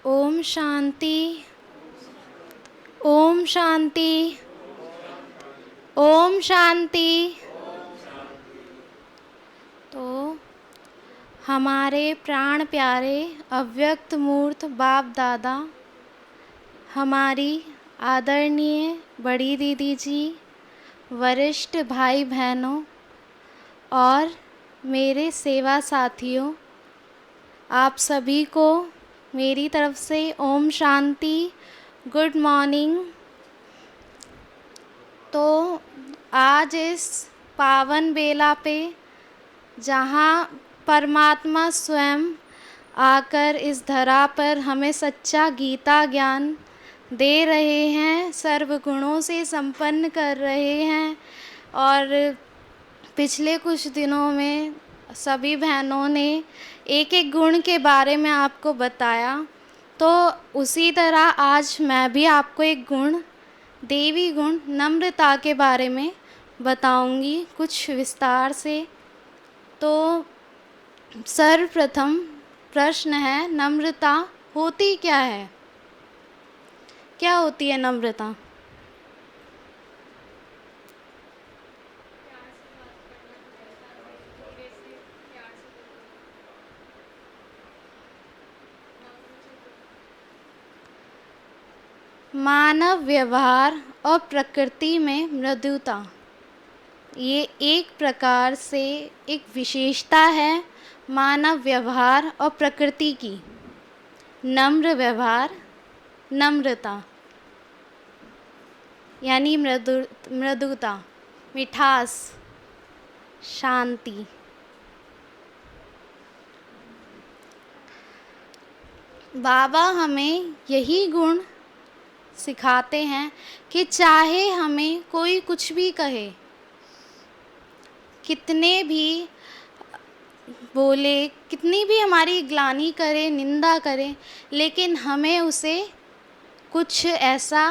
ओम शांति। ओम शांति। ओम शांति। तो हमारे प्राण प्यारे अव्यक्त मूर्त बाप दादा, हमारी आदरणीय बड़ी दीदी जी, वरिष्ठ भाई बहनों और मेरे सेवा साथियों, आप सभी को मेरी तरफ से ओम शांति, गुड मॉर्निंग। तो आज इस पावन बेला पे जहाँ परमात्मा स्वयं आकर इस धरा पर हमें सच्चा गीता ज्ञान दे रहे हैं, सर्व गुणों से संपन्न कर रहे हैं, और पिछले कुछ दिनों में सभी बहनों ने एक एक गुण के बारे में आपको बताया। तो उसी तरह आज मैं भी आपको एक गुण, देवी गुण नम्रता के बारे में बताऊंगी कुछ विस्तार से। तो सर्वप्रथम प्रश्न है, नम्रता होती क्या है? क्या होती है नम्रता? मानव व्यवहार और प्रकृति में मृदुता, ये एक प्रकार से एक विशेषता है मानव व्यवहार और प्रकृति की। नम्र व्यवहार, नम्रता यानी मृदुता, मिठास, शांति। बाबा हमें यही गुण सिखाते हैं कि चाहे हमें कोई कुछ भी कहे, कितने भी बोले, कितनी भी हमारी ग्लानि करे, निंदा करे, लेकिन हमें उसे कुछ ऐसा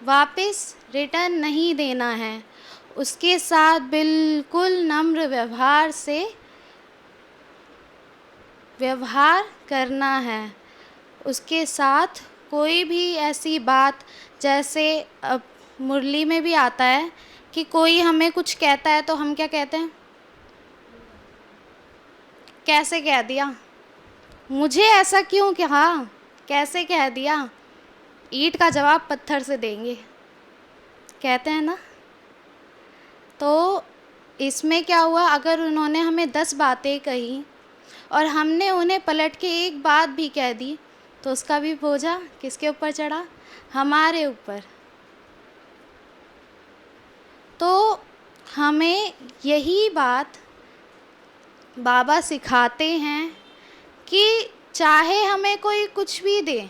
वापस रिटर्न नहीं देना है। उसके साथ बिल्कुल नम्र व्यवहार से व्यवहार करना है। उसके साथ कोई भी ऐसी बात, जैसे अब मुरली में भी आता है कि कोई हमें कुछ कहता है तो हम क्या कहते हैं? कैसे कह दिया, मुझे ऐसा क्यों कहा, कैसे कह दिया, ईंट का जवाब पत्थर से देंगे, कहते हैं ना। तो इसमें क्या हुआ, अगर उन्होंने हमें 10 बातें कही और हमने उन्हें पलट के एक बात भी कह दी, तो उसका भी बोझा किसके ऊपर चढ़ा? हमारे ऊपर। तो हमें यही बात बाबा सिखाते हैं कि चाहे हमें कोई कुछ भी दे,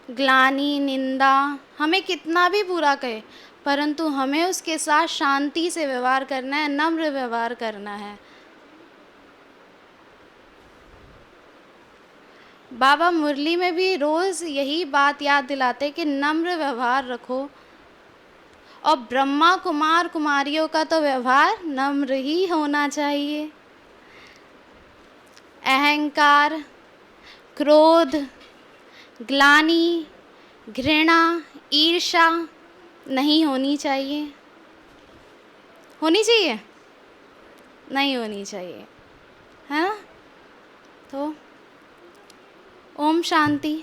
ग्लानि, निंदा, हमें कितना भी बुरा कहे, परंतु हमें उसके साथ शांति से व्यवहार करना है, नम्र व्यवहार करना है। बाबा मुरली में भी रोज़ यही बात याद दिलाते कि नम्र व्यवहार रखो, और ब्रह्मा कुमार कुमारियों का तो व्यवहार नम्र ही होना चाहिए। अहंकार, क्रोध, ग्लानि, घृणा, ईर्ष्या नहीं होनी चाहिए। होनी चाहिए? नहीं होनी चाहिए, है ना? तो ओम शांति।